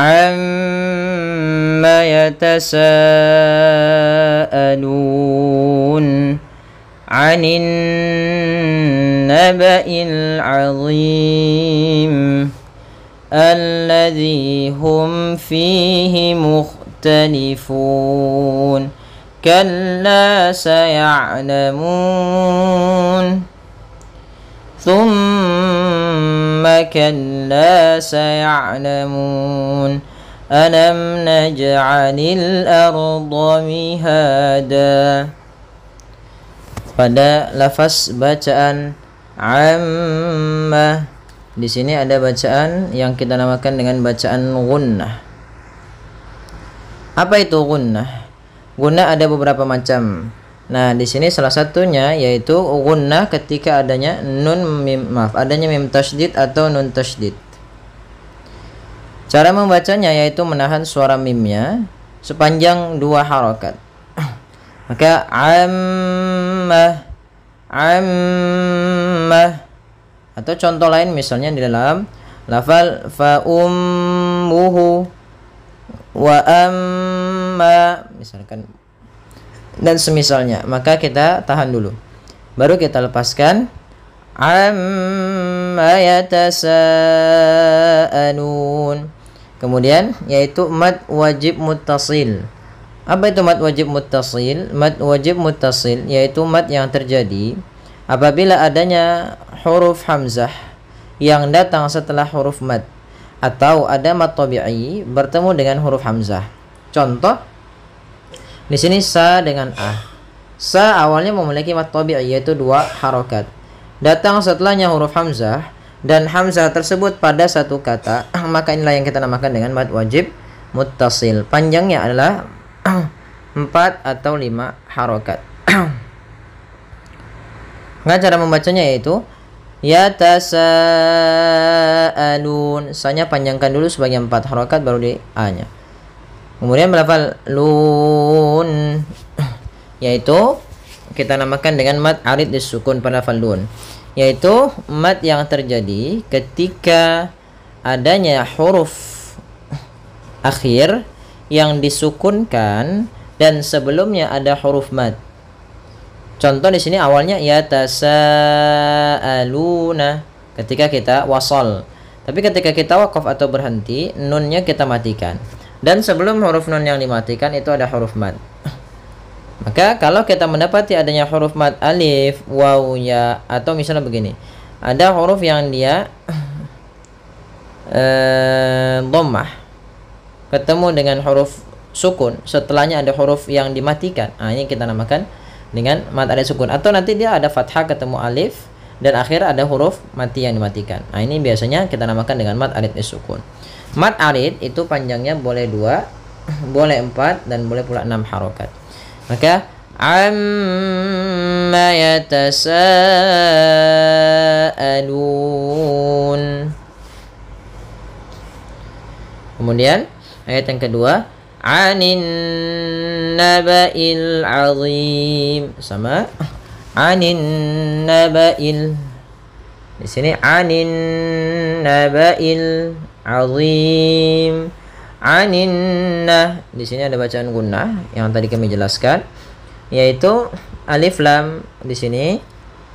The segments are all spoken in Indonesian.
amma yatasaalun 'anin naba'il 'azim alladzi hum fihi mukhtalifun kalla saya'lamun thumma kalla saya'lamun alam naj'alil arda mihada. Pada lafaz bacaan amma di sini ada bacaan yang kita namakan dengan bacaan gunnah. Apa itu gunnah? Gunnah ada beberapa macam. Nah, di sini salah satunya yaitu gunnah ketika adanya adanya mim tasydid atau nun tasydid. Cara membacanya yaitu menahan suara mimnya sepanjang 2 harokat. Maka ammah atau contoh lain misalnya di dalam lafal fa ummuhu wa amma misalkan dan semisalnya, maka kita tahan dulu baru kita lepaskan amma yatasaalun. Kemudian yaitu mad wajib muttasil. Apa itu mad wajib muttasil? Mad wajib muttasil yaitu mad yang terjadi apabila adanya huruf hamzah yang datang setelah huruf mad atau ada mad tabi'i bertemu dengan huruf hamzah. Contoh di sini sa dengan ah. Sa awalnya memiliki mad tabi'i yaitu 2 harokat. Datang setelahnya huruf hamzah dan hamzah tersebut pada satu kata, maka inilah yang kita namakan dengan mad wajib muttasil. Panjangnya adalah 4 atau 5 harokat. Nah, cara membacanya yaitu yatasaalun. Sanya panjangkan dulu sebagai 4 harokat baru di a-nya. Kemudian melafal lun yaitu kita namakan dengan mad arid disukun pada lafal lun, yaitu mad yang terjadi ketika adanya huruf akhir yang disukunkan dan sebelumnya ada huruf mad. Contoh di sini awalnya yatasaaluna ketika kita wasal. Tapi ketika kita wakaf atau berhenti, nunnya kita matikan. Dan sebelum huruf nun yang dimatikan itu ada huruf mad. Maka kalau kita mendapati adanya huruf mad alif, waw, ya, atau misalnya begini, ada huruf yang dia dhammah ketemu dengan huruf sukun, setelahnya ada huruf yang dimatikan. Nah, ini kita namakan dengan mad arid sukun. Atau nanti dia ada fathah ketemu alif dan akhir ada huruf mati yang dimatikan. Nah, ini biasanya kita namakan dengan mad arid sukun. Mad arid itu panjangnya boleh 2, boleh 4 dan boleh pula 6 harokat. Maka amma yatasaalun. Kemudian ayat yang kedua, anin naba'il azim, sama anin naba'il. Di sini anin naba'il azim. Aninna, di sini ada bacaan gunnah yang tadi kami jelaskan, yaitu alif lam. Di sini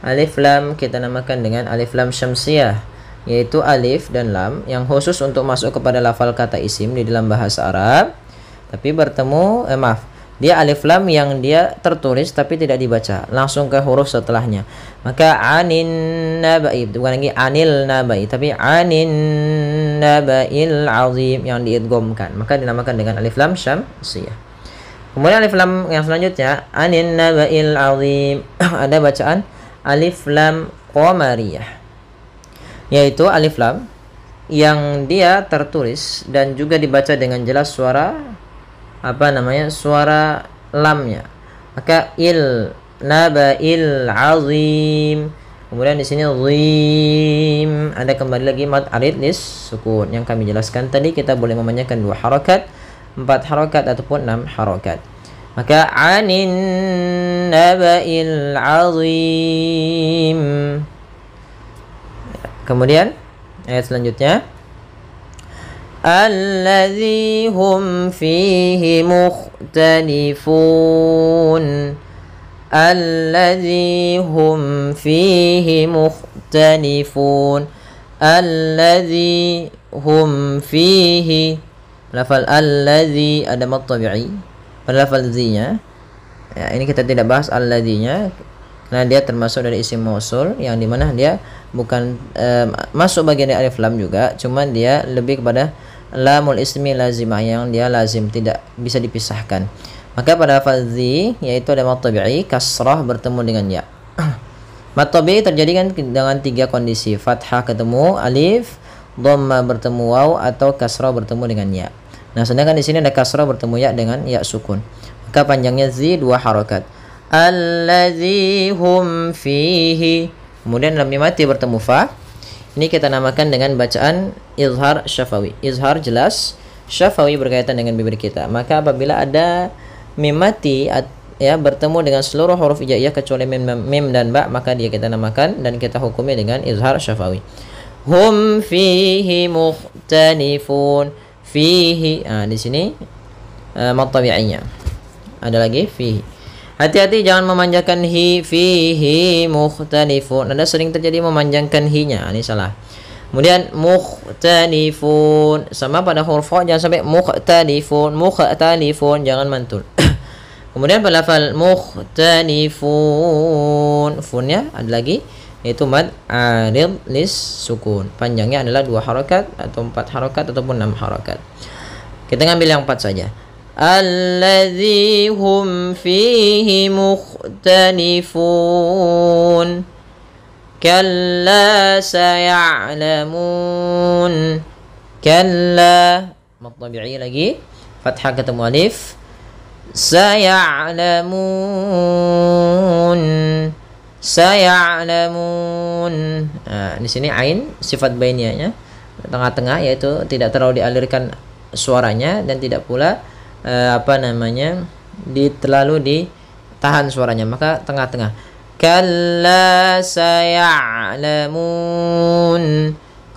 alif lam kita namakan dengan alif lam syamsiyah, yaitu alif dan lam yang khusus untuk masuk kepada lafal kata isim di dalam bahasa Arab. Tapi bertemu dia alif lam yang dia tertulis tapi tidak dibaca, langsung ke huruf setelahnya. Maka anin nabai, bukan lagi anil nabai, tapi anin nabail azim yang diidghamkan, maka dinamakan dengan alif lam syamsiyah. Kemudian alif lam yang selanjutnya anin nabail azim ada bacaan alif lam qamariyah, yaitu alif lam yang dia tertulis dan juga dibaca dengan jelas suara suara lamnya. Maka il nabail azim. Kemudian di sini zim ada kembali lagi mad arid lis sukun yang kami jelaskan tadi. Kita boleh memanjangkan 2 harokat, 4 harokat ataupun 6 harokat. Maka anin nabail azim. Kemudian ayat selanjutnya الذي هم فيه مختلفون الذي هم فيه مختلفون الذي هم فيه lafal alladzi ada mad tabi'i pada lafal zi-nya. Ya, ini kita tidak bahas alladzi-nya karena dia termasuk dari isim mausul yang dimana dia bukan masuk bagian dari alif lam juga, cuman dia lebih kepada lamul ismi lazimah yang dia lazim, tidak bisa dipisahkan. Maka pada lafal zi yaitu ada mad tabi'i kasrah bertemu dengan ya. Mad tabi'i terjadi kan dengan 3 kondisi: fathah ketemu alif, dhamma bertemu waw, atau kasrah bertemu dengan ya. Nah, sedangkan di sini ada kasrah bertemu ya dengan ya sukun. Maka panjangnya zi 2 harokat. Allazi hum fihi. Kemudian lam mati bertemu fa. Ini kita namakan dengan bacaan izhar syafawi. Izhar jelas, syafawi berkaitan dengan bibir kita. Maka apabila ada mim mati ya bertemu dengan seluruh huruf hijaiyah kecuali mim dan ba, maka dia kita namakan dan kita hukumi dengan izhar syafawi. Hum fihi mukhtalifun. Fihi. Di sini mad tabi'inya. Ada lagi fihi. Hati-hati jangan memanjangkan hi, fihi mukhtalifun. Ada sering terjadi memanjangkan hi-nya. Ini salah. Kemudian mukhtalifun sama pada huruf fa, jangan sampai mukhtalifun, mukhtalifun, jangan mantul. Kemudian pada lafal mukhtalifun, funnya ada lagi yaitu mad arid lis sukun. Panjangnya adalah 2 harokat atau 4 harokat ataupun 6 harokat. Kita ngambil yang 4 saja. Allazi hum fihi mukhtalifun. Kalla saya'lamun. Kalla mad tabi'i lagi, fathah ketemu alif. Saya'lamun. Saya'lamun. Di sini ain sifat bainiyahnya tengah-tengah, yaitu tidak terlalu dialirkan suaranya dan tidak pula terlalu ditahan suaranya, maka tengah-tengah. Kalla saya'lamun.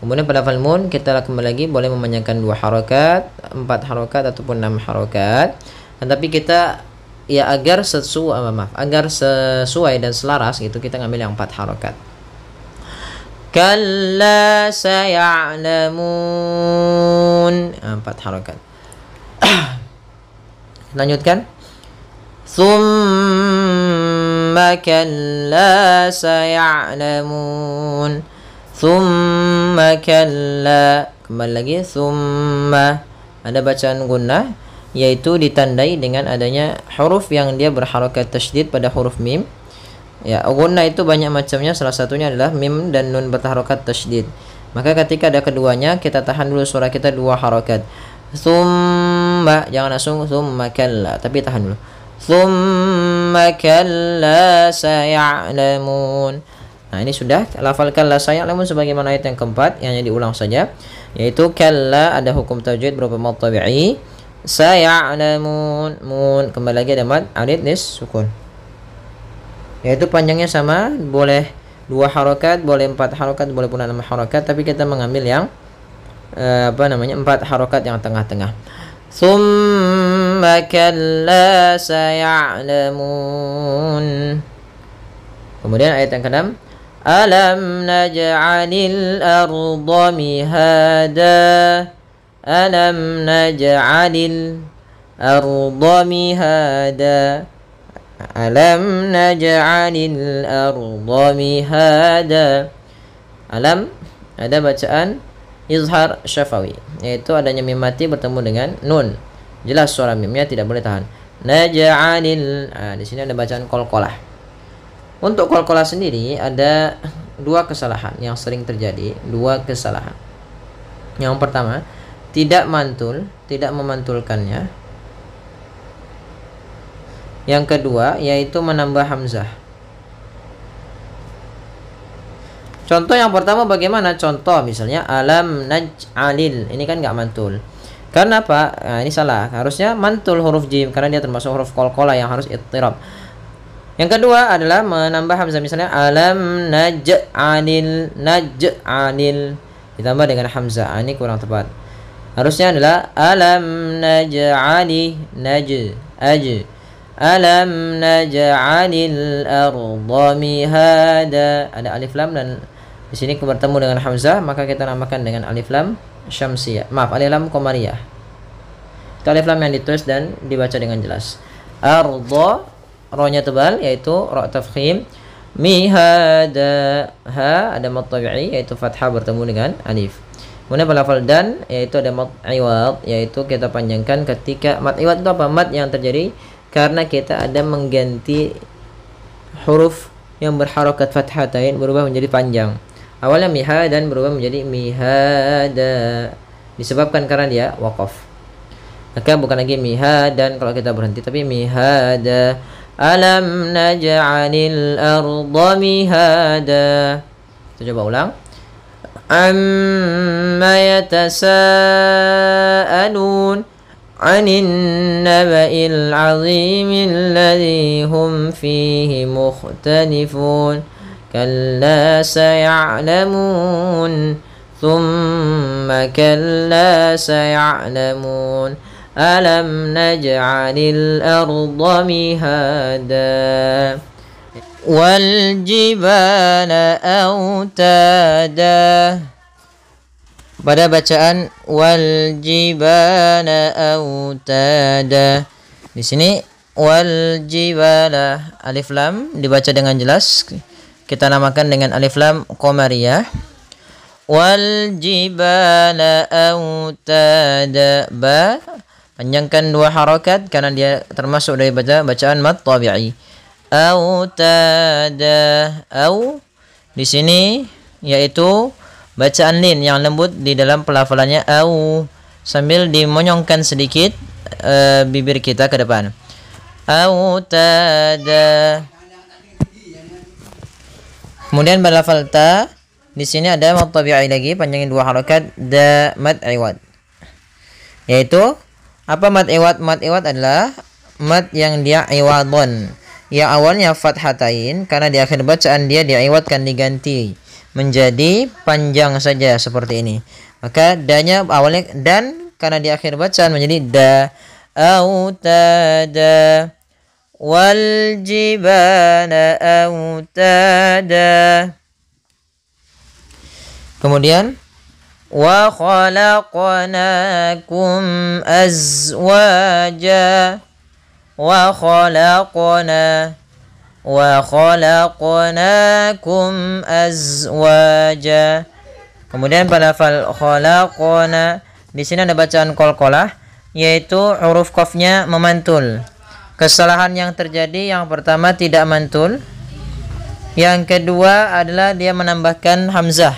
Kemudian pada lafal mun kita kembali lagi boleh memanjangkan 2 harokat, 4 harokat ataupun 6 harokat. Tetapi kita agar sesuai dan selaras gitu, kita ngambil yang 4 harokat. Kalla saya'lamun. 4 harokat. Lanjutkan. Thumma kalla saya'lamun. Thumma kalla. Kembali lagi. Thumma. Ada bacaan gunnah, yaitu ditandai dengan adanya huruf yang dia berharokat tasydid pada huruf mim. Ya, gunnah itu banyak macamnya, salah satunya adalah mim dan nun berharokat tasydid. Maka ketika ada keduanya, kita tahan dulu suara kita 2 harokat. Thumma, jangan langsung thumma kalla, tapi tahan dulu. Thumma kalla saya'lamun. Nah, ini sudah lafal kalla saya'lamun sebagaimana ayat yang keempat, yang hanya diulang saja, yaitu kalla ada hukum tajwid berupa mad tabi'i. Saya'lamun, mun kembali lagi ada mad arid lis sukun, yaitu panjangnya sama, boleh 2 harokat, boleh 4 harokat, boleh pula 6 harokat, tapi kita mengambil yang 4 harokat yang tengah-tengah. Thumma kalla saya'lamun. Kemudian ayat yang ke-6, alam naj'alil arda mihada. Alam naj'alil arda mihada. Alam naj'alil arda mihada. Alam ada bacaan izhar syafawi, yaitu adanya mim mati bertemu dengan nun. Jelas suara mimnya tidak boleh tahan. Naj'alil. Di sini ada bacaan qalqalah. Untuk qalqalah sendiri ada 2 kesalahan yang sering terjadi, 2 kesalahan. Yang pertama, tidak mantul, tidak memantulkannya. Yang kedua yaitu menambah hamzah. Contoh yang pertama bagaimana? Contoh misalnya alam naj'alil, ini kan nggak mantul. Karena apa? Nah, ini salah. Harusnya mantul huruf jim karena dia termasuk huruf qalqalah yang harus ittirab. Yang kedua adalah menambah hamzah, misalnya alam naj'alil, naj'alil ditambah dengan hamzah. Ini kurang tepat. Harusnya adalah alam naj'ali alam naj'alil arda mihada. Ada alif lam dan di sini bertemu dengan hamzah, maka kita namakan dengan alif lam syamsiyah. Maaf, alif lam qamariyah. Itu alif lam yang ditulis dan dibaca dengan jelas. Arda, ro-nya tebal yaitu ro tafkhim. Mihada, ha ada mad tabi'i yaitu fathah bertemu dengan alif. Kemudian pada lafal dan yaitu ada mad iwad, yaitu kita panjangkan ketika mad iwad itu apa? Mad yang terjadi karena kita ada mengganti huruf yang berharokat fathatain berubah menjadi panjang. Awalnya miha dan berubah menjadi mihada disebabkan karena dia waqaf. Maka bukan lagi miha dan kalau kita berhenti, tapi mihada. Alam naj'alil arda mihada. Kita coba ulang. Amma yatasaalun 'anil naba'il 'azimil ladzi hum fihi mukhtalifun. Kalla saya'lamun thumma kalla saya'lamun. Alam naj'alil arda mihada wal jibala autada. Pada bacaan wal jibala autada, di sini wal jibala alif lam dibaca dengan jelas, kita namakan dengan alif lam qamariyah. Wal jibala autada, ba panjangkan 2 harakat karena dia termasuk dari bacaan mad tabi'i. Autada, au di sini yaitu bacaan lin yang lembut di dalam pelafalannya au, sambil dimonyongkan sedikit bibir kita ke depan. Autada. Kemudian pada lafal ta, di sini ada mad tabi'i lagi, panjangin 2 harakat, da mad iwad. Yaitu apa mad iwad? Mad iwad adalah mad yang dia iwadun, yang awalnya fathatain karena di akhir bacaan dia diiwadkan, diganti menjadi panjang saja seperti ini. Maka danya awalnya dan karena di akhir bacaan menjadi da. Autada wal jibala autada. Kemudian wa khalaqnakum azwaja, wa khalaqnakum azwaja. Kemudian pada lafal khalaqna, di sini ada bacaan qalqalah, yaitu huruf qafnya memantul. Kesalahan yang terjadi yang pertama tidak mantul, yang kedua adalah dia menambahkan hamzah.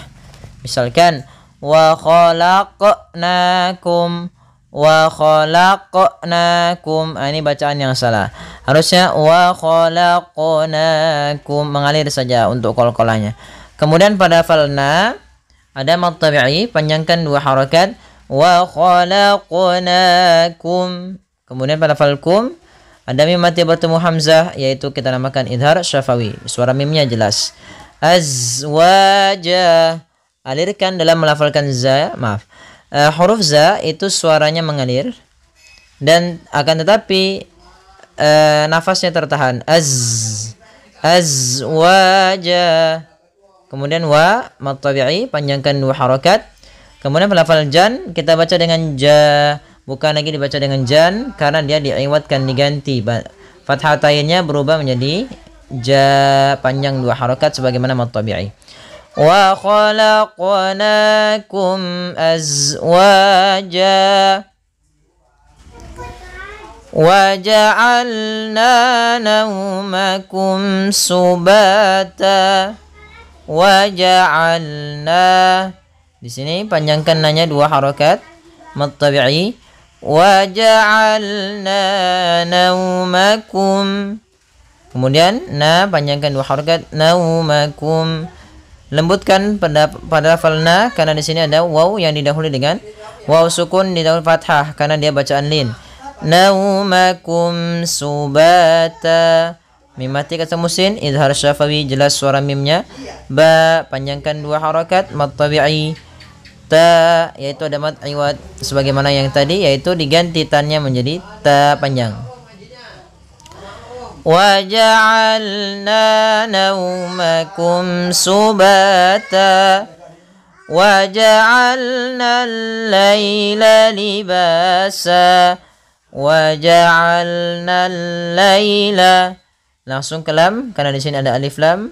Misalkan wa khalaqnakum, wa khalaqnakum, ini bacaan yang salah. Harusnya wa khalaqnakum, mengalir saja untuk qalqalahnya. Kemudian pada falna ada mad tabi'i, panjangkan 2 harakat, wa khalaqnakum. Kemudian pada falkum ada mim mati bertemu hamzah, yaitu kita namakan idhar syafawi, suara mimnya jelas. Azwaja, alirkan dalam melafalkan za, maaf. Huruf za itu suaranya mengalir dan akan tetapi nafasnya tertahan. Azwaja. Kemudian wa mad tabi'i, panjangkan 2 harakat. Kemudian lafal jan kita baca dengan ja, bukan lagi dibaca dengan jan karena dia diiwadkan, diganti. Fathatainnya berubah menjadi ja, panjang 2 harakat sebagaimana mad tabi'i. Wa khalaqnakum azwaja wa ja'alna naumakum subata wa ja'alna. Di sini panjangkan nanya 2 harakat mad tabi'i. Wa ja'alna naumakum. Kemudian na panjangkan 2 harakat naumakum. Lembutkan pada lafalna karena di sini ada waw yang didahului dengan waw sukun didahului fathah karena dia bacaan lin. Naumakum subata. Mim mati ketemu sin, idhar syafawi, jelas suara mimnya. Ba panjangkan 2 harakat mad tabi'i. ta, yaitu ada mad iwad sebagaimana yang tadi, yaitu diganti tannya menjadi ta panjang. Wa ja'alna naumakum subata wa ja'alna al-laila libasa wa ja'alna al-laila. Langsung ke lam karena di sini ada alif lam,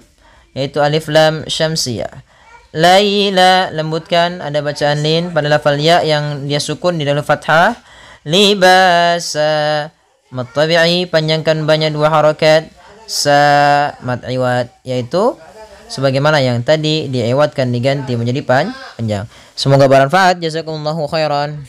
yaitu alif lam syamsiyah. Laila, lembutkan, ada bacaan lin pada lafal ya yang dia sukun di dalam fathah. Libasa, mad tabi'i, panjangkan banyak 2 harakat. Sa, mad iwad, yaitu sebagaimana yang tadi diiwadkan diganti menjadi panjang. Semoga bermanfaat. Jazakumullahu khairan.